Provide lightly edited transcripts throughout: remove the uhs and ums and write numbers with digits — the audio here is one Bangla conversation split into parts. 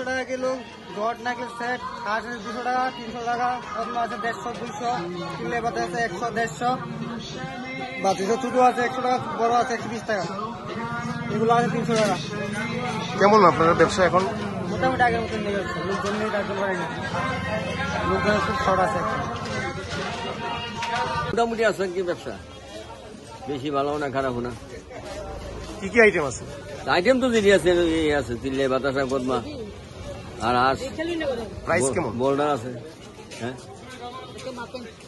টাকা কিলো গড নেকলেস সেট 200 টাকা 300 টাকা পদ্ম আছে 150 200 কিলে বাতে আছে 100 150 বাতি ছোট আছে 100 টাকা বড় আছে 120 টাকা এগুলো আছে 300 টাকা। কেমন আপনার ব্যবসা এখন? মোটামুটি আগের মতন নিয়ে যাচ্ছে, লোকজন নিয়ে রাখতে পারি না, লোকজন খুব শর্ট আছে। মোটামুটি আছে কি ব্যবসা, বেশি ভালো না খারাপ না। কি কি আইটেম আছে? আইটেম তো দিদি আছে, এই আছে তিল্লে বাতাসা কদমা আর হাঁস। প্রাইস কেমন? বোল্ডার আছে। হ্যাঁ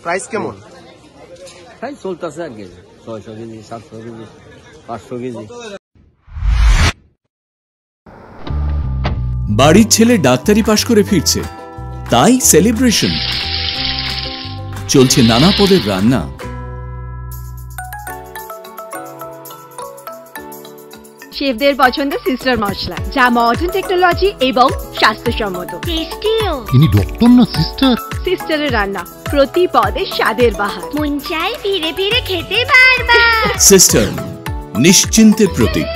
প্রাইস কেমন? প্রাইস চলতেছে আর কি 600 কেজি 700 কেজি 500 কেজি। বাড়ির ছেলে ডাক্তারি পাশ করে ফিরছে, তাই সেলিব্রেশন চলছে নানা পদের রান্না। শেফদের পছন্দ সিস্টার মশলা, যা মডার্ন টেকনোলজি এবং স্বাস্থ্যসম্মত। টেস্টিও। ইনি ডক্টর না সিস্টার? সিস্টারের রান্না প্রতি পদে স্বাদের বাহার, মন চাই ফিরে ফিরে খেতে পারবা। সিস্টার নিশ্চিন্তের প্রতীক।